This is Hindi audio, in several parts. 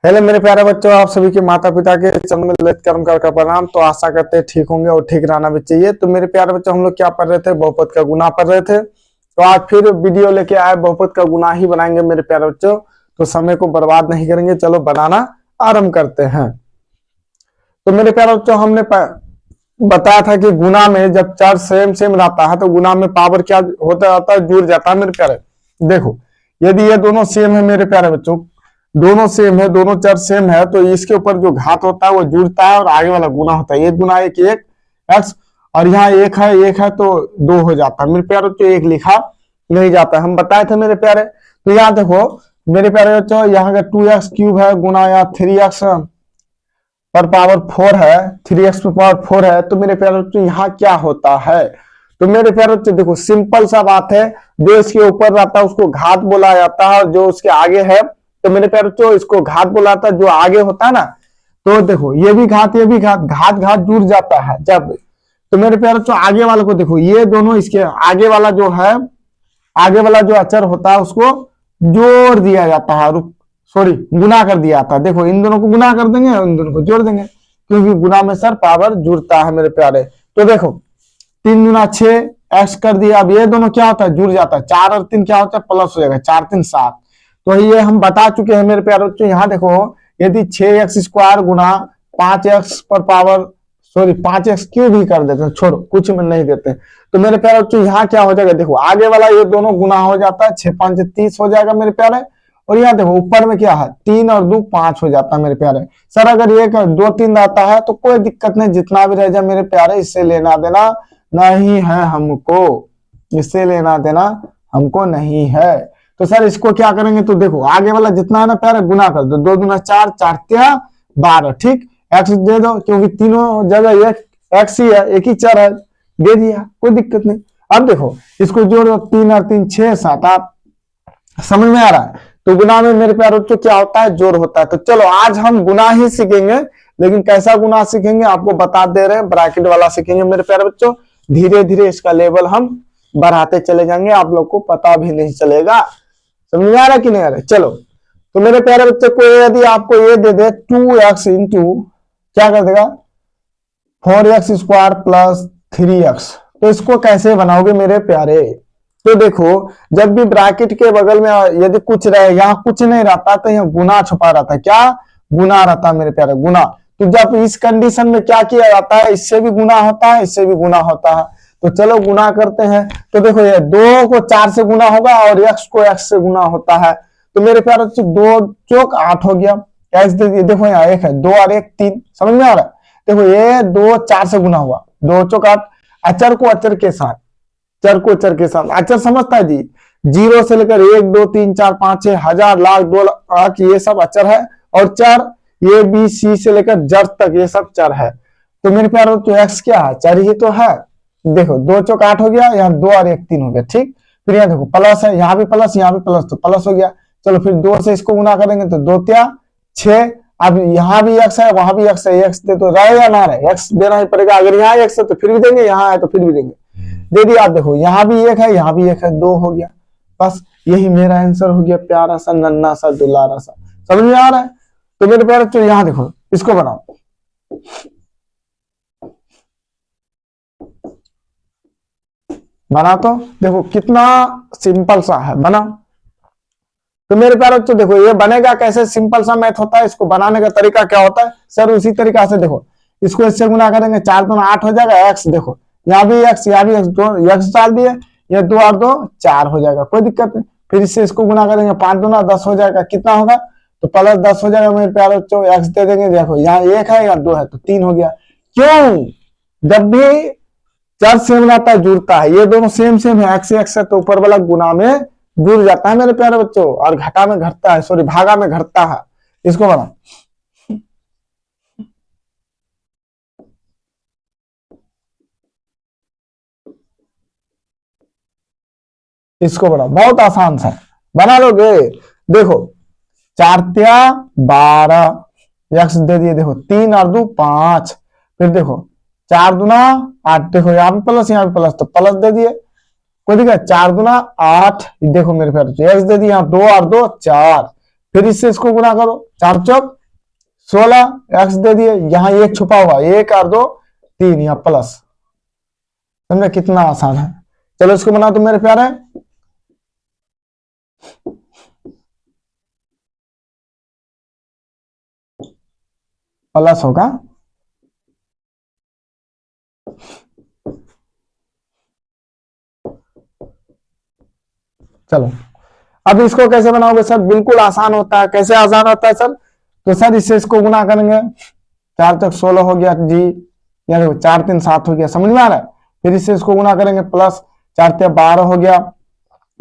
हेलो मेरे प्यारे बच्चों, आप सभी के माता पिता के चरण में ललित कर्म कर प्रणाम। तो आशा करते हैं ठीक होंगे और ठीक रहना भी चाहिए। तो मेरे प्यारे बच्चों, हम लोग क्या पढ़ रहे थे? बहुपद का गुना पढ़ रहे थे। तो आज फिर वीडियो लेके आए, बहुपद का गुना ही बनाएंगे मेरे प्यारे बच्चों। तो समय को बर्बाद नहीं करेंगे, चलो बनाना आरंभ करते हैं। तो मेरे प्यारे बच्चों, हमने बताया था कि गुना में जब चार सेम सेम रहता है तो गुना में पावर क्या होता है, जुड़ जाता है मेरे प्यारे। देखो, यदि ये दोनों सेम है मेरे प्यारे बच्चों, दोनों सेम है, दोनों चर सेम है, तो इसके ऊपर जो घात होता है वो जुड़ता है और आगे वाला गुना होता है। एक गुना एक एक एक्स, और यहाँ एक है तो दो हो जाता है मेरे प्यारे बच्चों। एक लिखा नहीं जाता, हम बताए थे मेरे प्यारे। तो यहाँ देखो मेरे प्यारे बच्चों, यहाँ का 2x³ है गुना यहाँ 3x पर पावर 4 है, 3x पर पावर 4 है। तो मेरे प्यारे बच्चों यहाँ क्या होता है? तो मेरे प्यारे बच्चों देखो, सिंपल सा बात है, जो इसके ऊपर रहता है उसको घात बोला जाता है, और जो उसके आगे है तो मेरे प्यारे बच्चों इसको घात बोला जाता है। जो आगे होता है ना, तो देखो ये भी घात ये भी घात, घात घात जुड़ जाता है जब। तो मेरे प्यारे बच्चों आगे वाले को देखो, ये दोनों इसके आगे वाला जो है, आगे वाला जो अचर होता है उसको जोड़ दिया जाता है, सॉरी गुना कर दिया जाता है। देखो इन दोनों को गुना कर देंगे और इन दोनों को जोड़ देंगे, क्योंकि गुना में सर पावर जुड़ता है मेरे प्यारे। तो देखो 3 गुना 6 एक्स कर दिया। अब ये दोनों क्या होता है? जुड़ जाता है। 4 और 3 क्या होता है? प्लस हो जाएगा। 4 3 7। तो ये हम बता चुके हैं मेरे प्यारे बच्चों। यहाँ देखो, यदि 6x² गुना 5x पर पावर, सॉरी 5x³ भी कर देते हैं, छोड़ो कुछ में नहीं देते। तो मेरे प्यारे बच्चों यहाँ क्या हो जाएगा? देखो आगे वाला ये दोनों गुना हो जाता है, 6 5 30 हो जाएगा मेरे प्यारे। और यहाँ देखो ऊपर में क्या है? 3 और 2 5 हो जाता है मेरे प्यारे। सर अगर ये 2 3 आता है तो कोई दिक्कत नहीं, जितना भी रह जाए मेरे प्यारे, इससे लेना देना नहीं है हमको, इससे लेना देना हमको नहीं है। तो सर इसको क्या करेंगे? तो देखो आगे वाला जितना है ना प्यारे, गुना कर दो। 2 दूना 4, 4 तिया 12, ठीक। एक्स दे दो, क्योंकि तीनों जगह एक एक्स ही है, एक ही चर है, दे दिया, कोई दिक्कत नहीं। अब देखो इसको जोड़ो, 3 और 3 6 7 8। समझ में आ रहा है? तो गुना में मेरे प्यारे बच्चों क्या होता है? जोड़ होता है। तो चलो आज हम गुना ही सीखेंगे, लेकिन कैसा गुना सीखेंगे आपको बता दे रहे हैं, ब्रैकेट वाला सीखेंगे मेरे प्यारे बच्चों। धीरे धीरे इसका लेवल हम बढ़ाते चले जाएंगे, आप लोग को पता भी नहीं चलेगा। समझ आ रहा है कि नहीं आ रहा है? चलो, तो मेरे प्यारे बच्चे को यदि आपको ये दे दे 2x इंटू क्या कर देगा? 4x² प्लस 3x, तो इसको कैसे बनाओगे मेरे प्यारे? तो देखो, जब भी ब्रैकेट के बगल में यदि कुछ रहे, यहाँ कुछ नहीं रहता तो यहाँ गुना छुपा रहता है। क्या गुना रहता है मेरे प्यारे? गुना। तो जब इस कंडीशन में क्या किया जाता है? इससे भी गुना होता है, इससे भी गुना होता है। तो चलो गुना करते हैं। तो देखो ये 2 को 4 से गुना होगा और x को x से गुना होता है। तो मेरे प्यारे 2 चौक 8 हो गया। x दे दिए, देखो यहाँ 1 है, 2 और 1 3। समझ में आ रहा है? देखो ये 2 4 से गुना हुआ, 2 चौक 8। अचर को अचर के साथ, चर को चर के साथ। अचर समझता है जी? 0 से लेकर 1 2 3 4 5 6 हजार लाख 2 लाख, ये सब अचर है। और चर ए बी सी से लेकर जड़ तक ये सब चर है। तो मेरे प्यारे तो एक्स क्या है? चर ही तो है। देखो 2 चौक 8 हो गया, यहाँ 2 और 1 3 हो गया, ठीक। फिर यहाँ देखो प्लस है, यहाँ भी प्लस, यहाँ भी प्लस, तो प्लस हो गया। चलो फिर 2 से इसको गुना करेंगे तो 2 तिया 6। अब यहाँ भी एक्स है, वहां भी एक्स है, एक्स दे तो रहे या ना रहे? एक्स देना ही पड़ेगा। अगर यहाँ एक्स है तो फिर भी देंगे, यहाँ है तो फिर भी देंगे। दे दिया। आप देखो यहाँ भी 1 है, यहाँ भी 1 है, 2 हो गया। बस यही मेरा आंसर हो गया, प्यारा सा नन्ना सा दुलारा सा। समझ में आ रहा है? तो मेरे प्यारे बच्चों यहाँ देखो, इसको बनाओ। बना तो देखो कितना सिंपल सा है, बना। तो मेरे प्यारे बच्चों देखो ये बनेगा कैसे? सिंपल सा मैथ होता है, इसको बनाने का तरीका क्या होता है? सर उसी तरीका से देखो, इसको इससे गुना करेंगे, 4 दूना 8 हो जाएगा। एक्स देखो यहाँ भी एक्स, यहाँ भी एक्स, दो एक्स डाल दिए, ये 2 और 2 4 हो जाएगा, कोई दिक्कत नहीं। फिर इससे इसको गुना करेंगे, 5 दूना 10 हो जाएगा। कितना होगा? तो प्लस 10 हो जाएगा मेरे प्यारे बच्चों। एक्स दे देंगे, देखो यहाँ 1 है, यहाँ 2 है, तो 3 हो गया। क्यों? जब भी चर सेम रहता है जुड़ता है, ये दोनों सेम सेम है, एक्स एक्स है, तो ऊपर वाला गुना में जुड़ जाता है मेरे प्यारे बच्चों, और घटा में घटता है, सॉरी भागा में घटता है। इसको बना, इसको बना, बहुत आसान सा बना लोगे। देखो 4 तिया 12, एक्स दे दिए, देखो 3 और 2 5। फिर देखो 4 दूना 8, देखो यहाँ भी प्लस, यहाँ भी प्लस, तो प्लस दे दिए, कोई दिक्कत। 4 दूना 8, देखो मेरे प्यारे एक्स दे दिए, यहाँ 2 और 2 4। फिर इससे इसको गुना करो, 4 चौक 16, एक्स दे दिए, यहाँ एक छुपा हुआ, 1 और 2 3, यहाँ प्लस। समझे कितना आसान है। चलो इसको बना तो मेरे प्यारे, प्लस होगा, चलो अब इसको कैसे बनाओगे सर? बिल्कुल आसान होता है। कैसे आसान होता है सर? तो सर इससे इसको गुना करेंगे, 4 तक 16 हो गया जी, या देखो 4 3 7 हो गया, समझ में आ रहा है। फिर इससे इसको गुना करेंगे, प्लस 4 3 12 हो गया,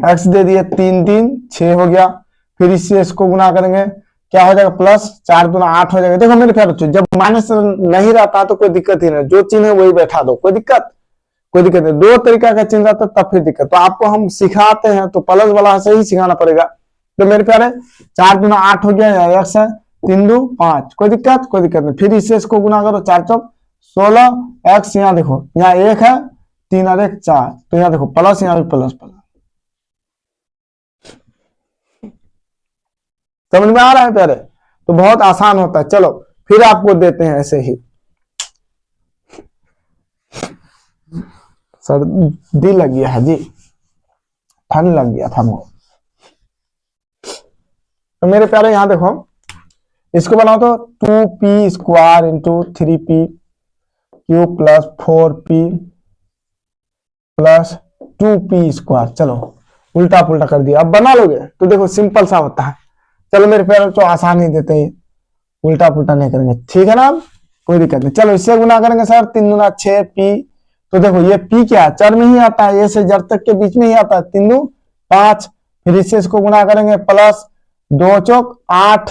एक्स दे दिए, 3 3 6 हो गया। फिर इससे इसको गुना करेंगे, क्या हो जाएगा, प्लस 4 दूना 8 हो जाएगा। देखो मेरे प्यारे बच्चों, जब माइनस नहीं रहता तो कोई दिक्कत ही नहीं, जो चिन्ह है वही बैठा दो, कोई दिक्कत नहीं। 2 तरीका का चिन्ह रहता तब फिर दिक्कत। तो आपको हम सिखाते हैं तो प्लस वाला से ही सिखाना पड़ेगा। तो मेरे प्यारे 4 दूना 8 हो गया, या एक्स है, 3 2 5, कोई दिक्कत नहीं। फिर इससे इसको गुना करो, 4 चौक 16, एक्स यहाँ देखो, यहाँ 1 है, 3 और 1 4, तो यहाँ देखो प्लस, यहाँ भी प्लस प्लस। समझ में आ रहा है प्यारे? तो बहुत आसान होता है। चलो फिर आपको देते हैं ऐसे ही, सर्दी लग गया है जी, ठंड लग गया था हमको। तो मेरे प्यारे यहां देखो, इसको बनाओ तो 2p square into 3p Q plus 4p plus 2p square. चलो उल्टा पुल्टा कर दिया। अब बना लोगे तो देखो सिंपल सा होता है। चलो मेरे प्यारे तो आसान ही देते हैं, उल्टा पुल्टा नहीं करेंगे, ठीक है ना? कोई दिक्कत नहीं। चलो इससे गुना करेंगे सर, 3 दूना 6p। तो देखो ये p क्या है, चर में ही आता है, ए से जड़ तक के बीच में ही आता है, 3 2 5। फिर इससे इसको गुना करेंगे, प्लस 2 चौक 8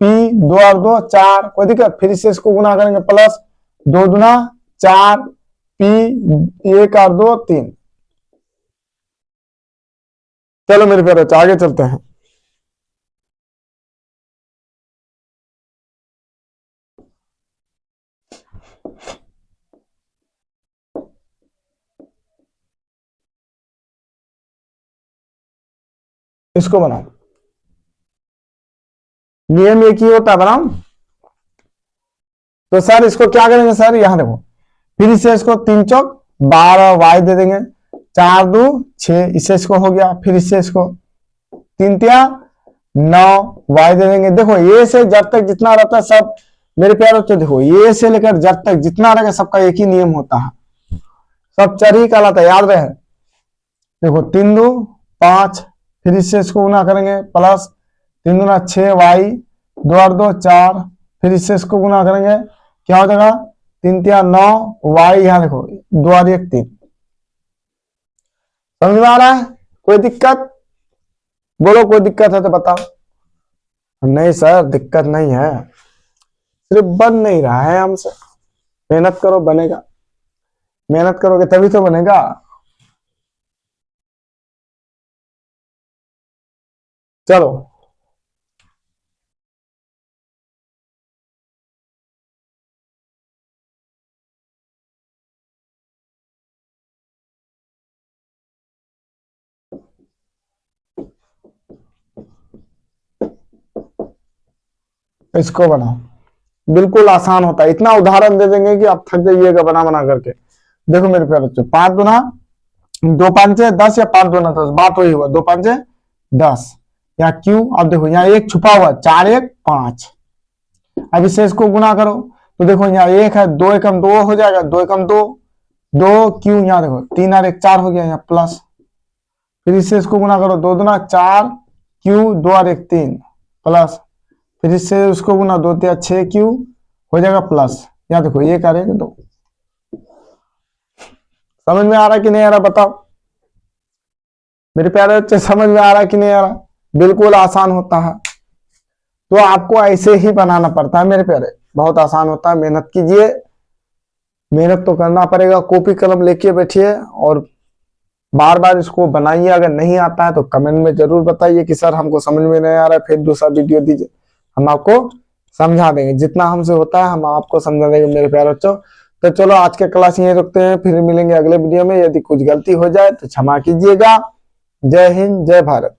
p, 2 और 2 4, कोई दिक्कत। फिर इससे इसको गुना करेंगे, प्लस 2 दूना 4 p, 1 और 2 3। चलो मेरे प्यारे आगे चलते हैं। इसको बनाओ, नियम एक ही होता है, बनाओ। तो सर इसको क्या करेंगे सर, यहां देखो, फिर इसे इसको 3 चौक 12 वाई दे देंगे, 4 2 6, इससे इसको हो गया। फिर इससे इसको 3 3 9 वाई दे देंगे। देखो ये से जब तक जितना रहता है सब मेरे प्यारों, तो देखो ये से लेकर जब तक जितना रहेगा सबका एक ही नियम होता है, सब चर ही कहलाता है, याद रहे। देखो 3 2 5, फिर इससे इसको गुना करेंगे, प्लस 3 दूना 6 वाई, 2 और 2 4। फिर इससे इसको गुना करेंगे, क्या हो जाएगा, 3 3 9 वाई, यहाँ देखो 2 और 1 3। समझ में आ रहा है? कोई दिक्कत? बोलो कोई दिक्कत है तो बताओ। नहीं सर दिक्कत नहीं है, सिर्फ बन नहीं रहा है हमसे। मेहनत करो बनेगा, मेहनत करोगे तभी तो बनेगा। चलो इसको बनाओ, बिल्कुल आसान होता है। इतना उदाहरण दे देंगे कि आप थक जाइएगा बना बना करके। देखो मेरे प्यारे बच्चों, 5 दूना 2 5 10, या 5 दूना 10, बात वही हुआ, 2 5 10, या क्यू। अब देखो यहाँ एक छुपा हुआ, 4 1 5। अब इससे इसको गुना करो, तो देखो यहाँ 1 है, 2 एकम 2 हो जाएगा, 2 एकम 2 2 क्यू, यहाँ देखो 3 और 1 4 हो गया, यहाँ प्लस। फिर इससे इसको गुना करो, 2 दूना 4 क्यू, 2 और 1 3 प्लस। फिर इससे उसको गुना, 2 3 6 क्यू हो जाएगा प्लस। यहाँ देखो 1 और 1 2। समझ में आ रहा कि नहीं आ रहा बताओ मेरे प्यारे बच्चे, समझ में आ रहा कि नहीं आ रहा? बिल्कुल आसान होता है। तो आपको ऐसे ही बनाना पड़ता है मेरे प्यारे, बहुत आसान होता है। मेहनत कीजिए, मेहनत तो करना पड़ेगा। कॉपी कलम लेके बैठिए और बार बार इसको बनाइए। अगर नहीं आता है तो कमेंट में जरूर बताइए कि सर हमको समझ में नहीं आ रहा है, फिर दूसरा वीडियो दीजिए, हम आपको समझा देंगे। जितना हमसे होता है हम आपको समझा देंगे मेरे प्यारे बच्चों। तो चलो आज के क्लास यहीं रुकते हैं, फिर मिलेंगे अगले वीडियो में। यदि कुछ गलती हो जाए तो क्षमा कीजिएगा। जय हिंद, जय भारत।